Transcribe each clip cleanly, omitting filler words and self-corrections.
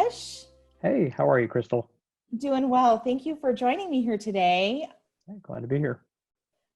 Hitesh. Hey, how are you, Crystal? Doing well. Thank you for joining me here today. Yeah, glad to be here.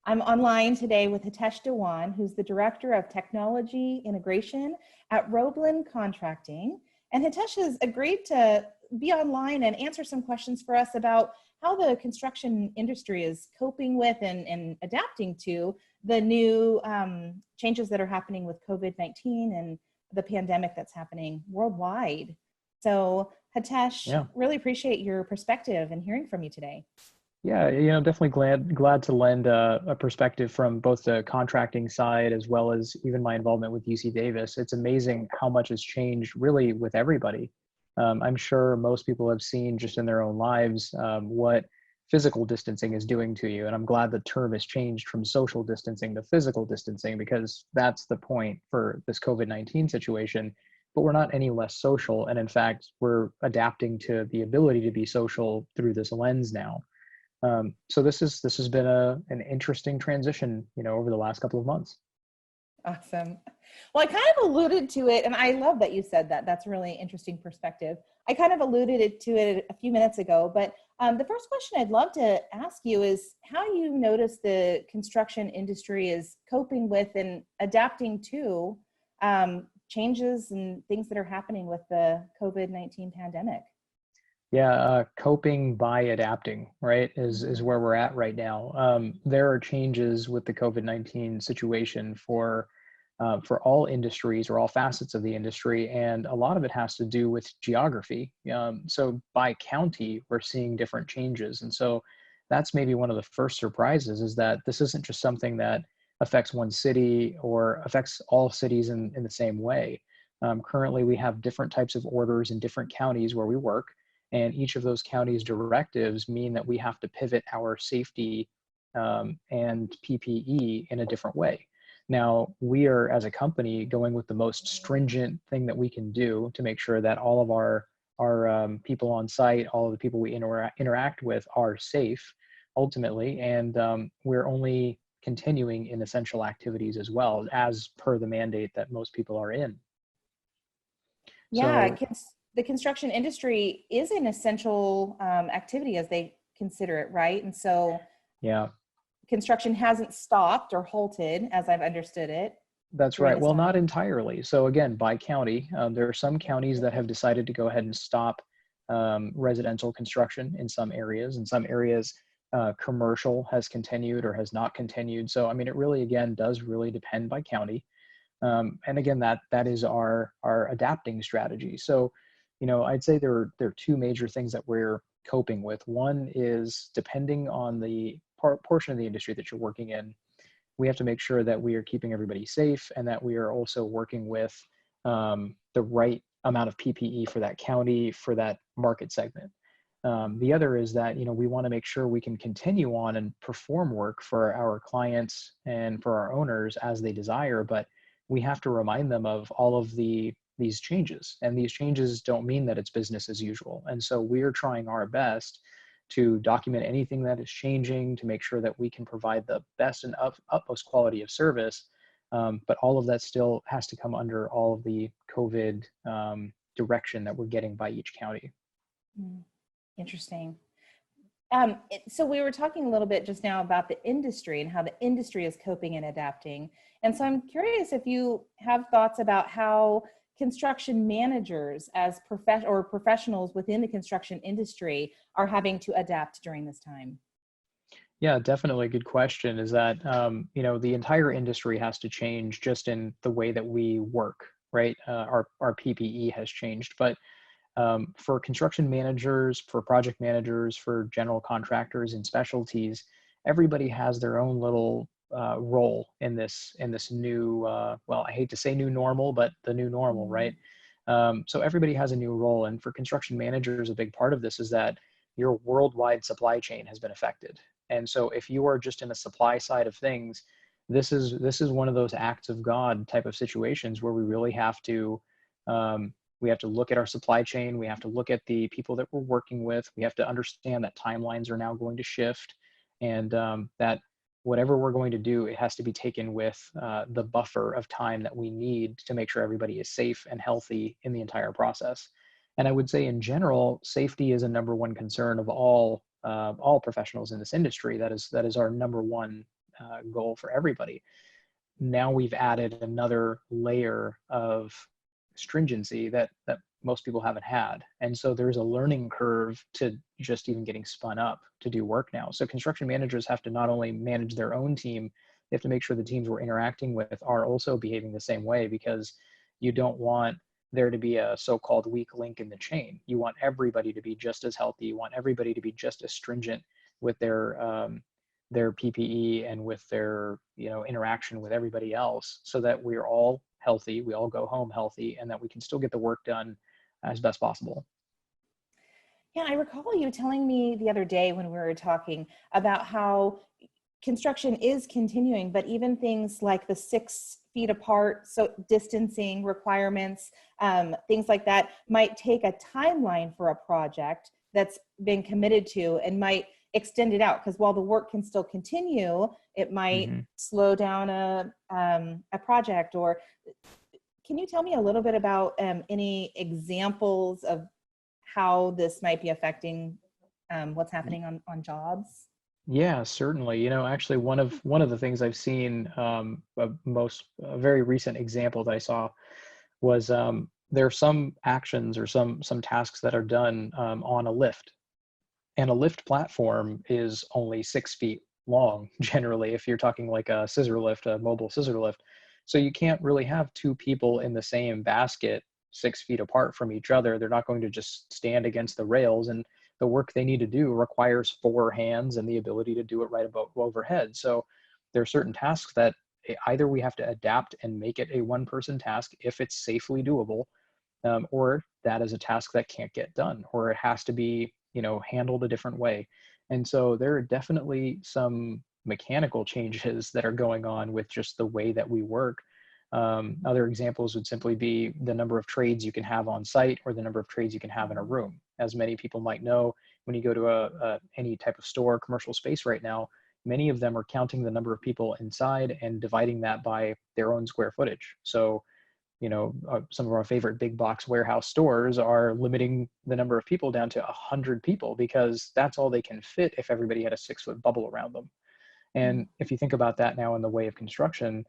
I'm online today with Hitesh Dewan, who's the Director of Technology Integration at Roebbelen Contracting. And Hitesh has agreed to be online and answer some questions for us about how the construction industry is coping with and adapting to the new changes that are happening with COVID-19 and the pandemic that's happening worldwide. So Hitesh, Yeah, really appreciate your perspective and hearing from you today. yeah, definitely glad to lend a perspective from both the contracting side as well as even my involvement with UC Davis. It's amazing how much has changed, really, with everybody. I'm sure most people have seen just in their own lives what physical distancing is doing to you, and I'm glad the term has changed from social distancing to physical distancing because that's the point for this COVID-19 situation. But we're not any less social, and in fact, we're adapting to the ability to be social through this lens now. So this has been an interesting transition, over the last couple of months. Awesome. Well, I kind of alluded to it, and I love that you said that. That's a really interesting perspective. I kind of alluded to it a few minutes ago, but the first question I'd love to ask you is how you notice the construction industry is coping with and adapting to changes and things that are happening with the COVID-19 pandemic. Yeah, coping by adapting, right, is where we're at right now. There are changes with the COVID-19 situation for all industries or all facets of the industry, and a lot of it has to do with geography. So by county, we're seeing different changes, and so that's maybe one of the first surprises is that this isn't just something that affects one city or affects all cities in the same way. Currently, we have different types of orders in different counties where we work, and each of those counties' directives mean that we have to pivot our safety and PPE in a different way. Now, we are, as a company, going with the most stringent thing that we can do to make sure that all of our people on site, all of the people we interact with are safe, ultimately, and we're only continuing in essential activities as well, as per the mandate that most people are in. Yeah, So, the construction industry is an essential activity as they consider it, right? And so yeah. construction hasn't stopped or halted, as I've understood it, That's during right. this Well, not time. entirely. So again, by county, there are some counties that have decided to go ahead and stop residential construction in some areas. In some areas, commercial has continued or has not continued. So I mean, it really again does really depend by county. And again, that is our adapting strategy. So, I'd say there are two major things that we're coping with. One is depending on the portion of the industry that you're working in, we have to make sure that we are keeping everybody safe and that we are also working with the right amount of PPE for that county, for that market segment. The other is that, we want to make sure we can continue on and perform work for our clients and for our owners as they desire, but we have to remind them of all of these changes. And these changes don't mean that it's business as usual. And so we're trying our best to document anything that is changing, to make sure that we can provide the best and utmost quality of service. But all of that still has to come under all of the COVID direction that we're getting by each county. Interesting. So we were talking a little bit just now about the industry and how the industry is coping and adapting. And so I'm curious if you have thoughts about how construction managers as professionals within the construction industry are having to adapt during this time. Yeah, definitely a good question is that, the entire industry has to change just in the way that we work, right? Our PPE has changed, but for construction managers, for project managers, for general contractors and specialties, everybody has their own little role in this new, well, I hate to say new normal, but the new normal, right? So everybody has a new role, and for construction managers, a big part of this is that your worldwide supply chain has been affected. And so if you are just in the supply side of things, this is one of those acts of God type of situations where we really have to we have to look at our supply chain. We have to look at the people that we're working with. We have to understand that timelines are now going to shift, and that whatever we're going to do, it has to be taken with the buffer of time that we need to make sure everybody is safe and healthy in the entire process. And I would say in general, safety is a number one concern of all professionals in this industry. That is our number one goal for everybody. Now we've added another layer of stringency that most people haven't had. And so there's a learning curve to just even getting spun up to do work now. So construction managers have to not only manage their own team, they have to make sure the teams we're interacting with are also behaving the same way, because you don't want there to be a so-called weak link in the chain. You want everybody to be just as healthy. You want everybody to be just as stringent with their PPE and with their interaction with everybody else, so that we're all healthy, we all go home healthy, and that we can still get the work done as best possible. Yeah, I recall you telling me the other day when we were talking about how construction is continuing, but even things like the 6 feet apart, so distancing requirements, things like that might take a timeline for a project that's been committed to and might extend it out, because while the work can still continue, it might slow down a project. Or can you tell me a little bit about any examples of how this might be affecting what's happening on jobs? Yeah, certainly. Actually, one of the things I've seen, a very recent example that I saw was there are some actions or some tasks that are done on a lift. And a lift platform is only 6 feet long, generally, if you're talking like a scissor lift, a mobile scissor lift. So you can't really have 2 people in the same basket 6 feet apart from each other. They're not going to just stand against the rails, and the work they need to do requires 4 hands and the ability to do it right above overhead. So there are certain tasks that either we have to adapt and make it a one-person task if it's safely doable, or that is a task that can't get done, or it has to be handled a different way. And so there are definitely some mechanical changes that are going on with just the way that we work. Other examples would simply be the number of trades you can have on site, or the number of trades you can have in a room. As many people might know, when you go to any type of store, commercial space right now, many of them are counting the number of people inside and dividing that by their own square footage. So some of our favorite big box warehouse stores are limiting the number of people down to 100 people, because that's all they can fit if everybody had a 6-foot bubble around them. And if you think about that now in the way of construction,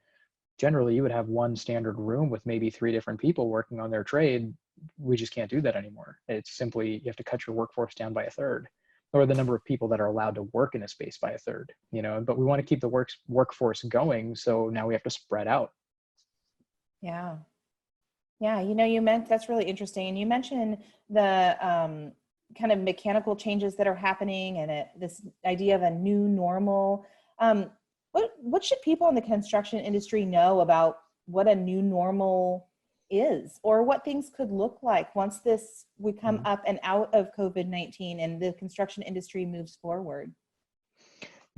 generally you would have one standard room with maybe 3 different people working on their trade. We just can't do that anymore. It's simply, you have to cut your workforce down by 1/3, or the number of people that are allowed to work in a space by 1/3, but we want to keep the workforce going. So now we have to spread out. Yeah. Yeah, that's really interesting. And you mentioned the kind of mechanical changes that are happening, and this idea of a new normal. What should people in the construction industry know about what a new normal is, or what things could look like once we come up and out of COVID-19 and the construction industry moves forward?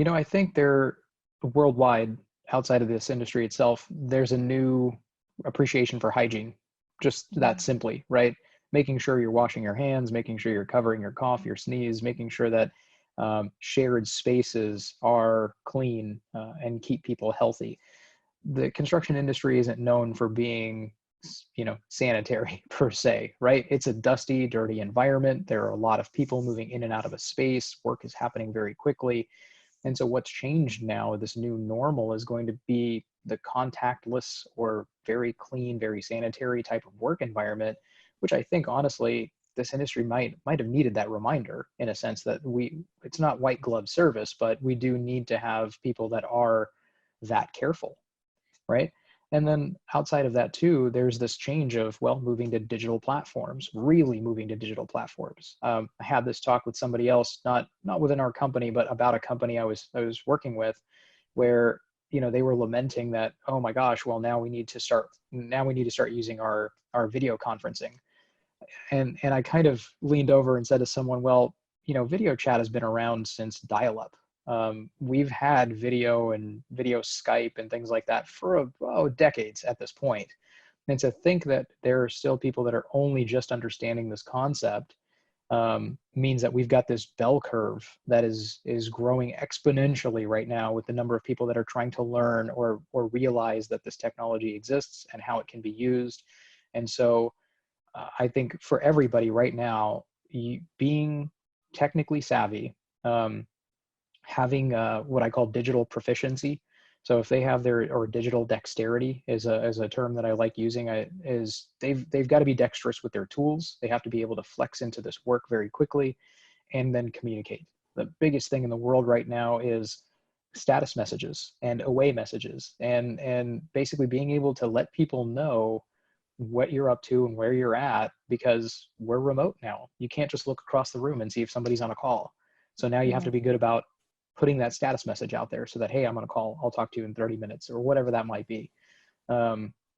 I think there, worldwide, outside of this industry itself, there's a new appreciation for hygiene. Just that simply, right? Making sure you're washing your hands, making sure you're covering your cough, your sneeze, making sure that shared spaces are clean and keep people healthy. The construction industry isn't known for being, sanitary per se, right? It's a dusty, dirty environment. There are a lot of people moving in and out of a space. Work is happening very quickly. And so what's changed now, this new normal, is going to be the contactless or very clean, very sanitary type of work environment, which I think, honestly, this industry might have needed that reminder, in a sense that it's not white glove service, but we do need to have people that are that careful, right? And then outside of that too, there's this change of, moving to digital platforms, really moving to digital platforms. I had this talk with somebody else, not within our company, but about a company I was working with, where they were lamenting that, oh my gosh, now we need to start using our video conferencing. And I kind of leaned over and said to someone, video chat has been around since dial-up. We've had video and video Skype and things like that for decades at this point. And to think that there are still people that are only just understanding this concept means that we've got this bell curve that is growing exponentially right now, with the number of people that are trying to learn or realize that this technology exists and how it can be used. And so I think for everybody right now, being technically savvy, having what I call digital proficiency. So if they have or digital dexterity is a term that I like using, is they've got to be dexterous with their tools. They have to be able to flex into this work very quickly and then communicate. The biggest thing in the world right now is status messages and away messages, and basically being able to let people know what you're up to and where you're at, because we're remote now. You can't just look across the room and see if somebody's on a call. So now you have to be good about putting that status message out there so that, hey, I'm on a call, I'll talk to you in 30 minutes or whatever that might be.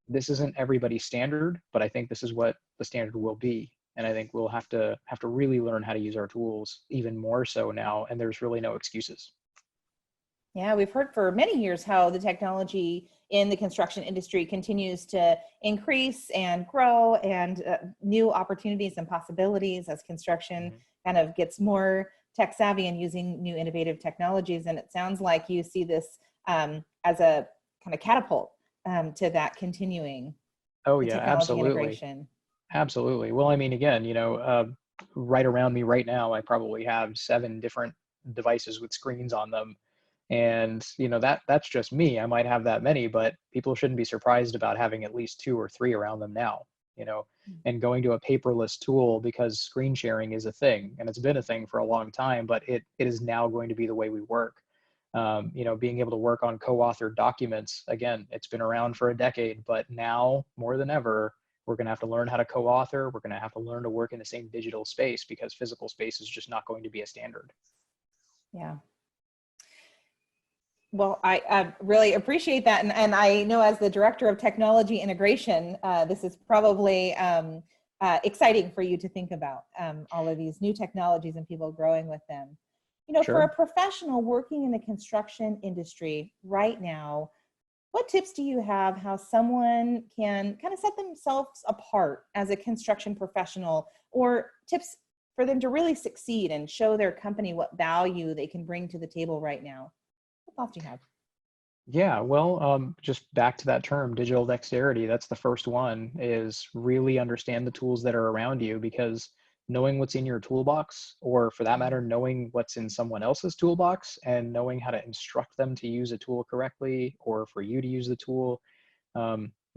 This isn't everybody's standard, but I think this is what the standard will be. And I think we'll have to really learn how to use our tools even more so now. And there's really no excuses. Yeah, we've heard for many years how the technology in the construction industry continues to increase and grow, and new opportunities and possibilities as construction kind of gets more tech savvy and using new innovative technologies. And it sounds like you see this as a kind of catapult to that continuing. Oh yeah, technology absolutely. integration. Absolutely. Well, I mean, again, right around me right now, I probably have 7 different devices with screens on them. And, that's just me. I might have that many, but people shouldn't be surprised about having at least 2 or 3 around them now, and going to a paperless tool, because screen sharing is a thing, and it's been a thing for a long time, but it is now going to be the way we work. Being able to work on co-authored documents, again, it's been around for a decade, but now more than ever, we're going to have to learn how to co-author. We're going to have to learn to work in the same digital space, because physical space is just not going to be a standard. Yeah. Well, I really appreciate that. And I know, as the Director of Technology Integration, this is probably exciting for you to think about all of these new technologies and people growing with them. Sure. For a professional working in the construction industry right now, what tips do you have how someone can kind of set themselves apart as a construction professional, or tips for them to really succeed and show their company what value they can bring to the table right now? What thoughts do you have? Yeah, well, just back to that term, digital dexterity, that's the first one, is really understand the tools that are around you, because knowing what's in your toolbox, or for that matter, knowing what's in someone else's toolbox and knowing how to instruct them to use a tool correctly, or for you to use the tool,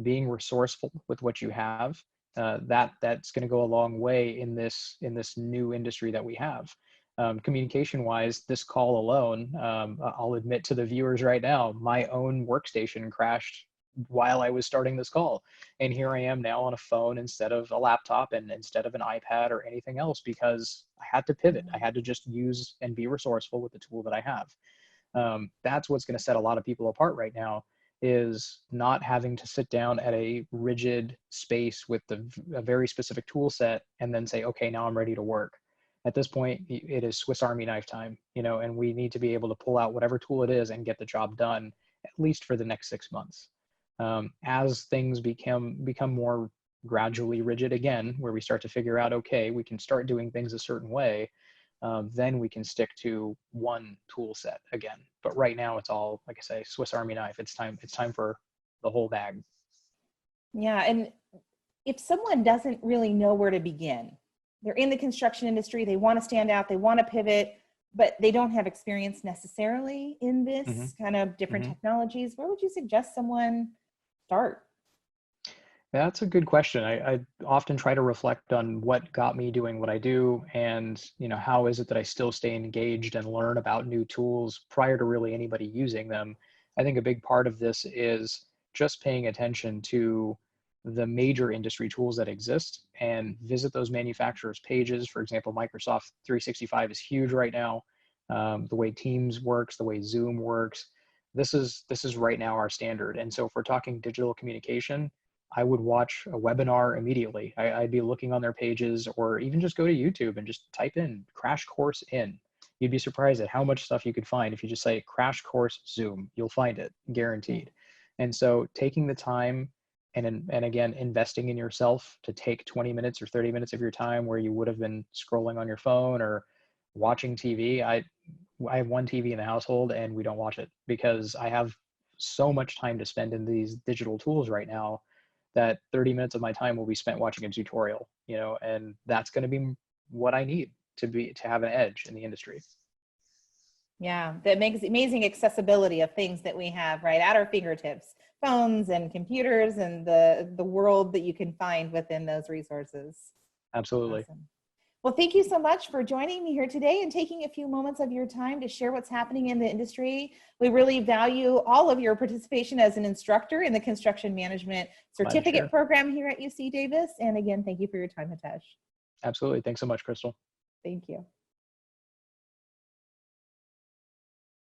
being resourceful with what you have, that's going to go a long way in this new industry that we have. Communication wise, this call alone, I'll admit to the viewers right now, my own workstation crashed while I was starting this call. And here I am now on a phone instead of a laptop and instead of an iPad or anything else, because I had to pivot. I had to just use and be resourceful with the tool that I have. That's what's going to set a lot of people apart right now, is not having to sit down at a rigid space with a very specific tool set and then say, okay, now I'm ready to work. At this point, it is Swiss Army knife time, and we need to be able to pull out whatever tool it is and get the job done, at least for the next 6 months. As things become more gradually rigid again, where we start to figure out, okay, we can start doing things a certain way, then we can stick to one tool set again. But right now, it's all, like I say, Swiss Army knife. It's time for the whole bag. Yeah, and if someone doesn't really know where to begin, they're in the construction industry, they want to stand out, they want to pivot, but they don't have experience necessarily in this kind of different technologies, where would you suggest someone start? That's a good question. I often try to reflect on what got me doing what I do, and how is it that I still stay engaged and learn about new tools prior to really anybody using them. I think a big part of this is just paying attention to the major industry tools that exist and visit those manufacturers' pages. For example, Microsoft 365 is huge right now. The way Teams works, the way Zoom works, this is right now our standard. And so if we're talking digital communication, I would watch a webinar immediately. I'd be looking on their pages, or even just go to YouTube and just type in crash course in. You'd be surprised at how much stuff you could find. If you just say crash course Zoom, you'll find it, guaranteed. And so taking the time and again, investing in yourself to take 20 minutes or 30 minutes of your time where you would have been scrolling on your phone or watching TV. I have one TV in the household and we don't watch it, because I have so much time to spend in these digital tools right now that 30 minutes of my time will be spent watching a tutorial, and that's going to be what I need to have an edge in the industry. Yeah, that makes amazing accessibility of things that we have right at our fingertips, phones and computers, and the world that you can find within those resources. Absolutely. Awesome. Well, thank you so much for joining me here today and taking a few moments of your time to share what's happening in the industry. We really value all of your participation as an instructor in the construction management certificate program here at UC Davis. And again, thank you for your time, Hitesh. Absolutely. Thanks so much, Crystal. Thank you.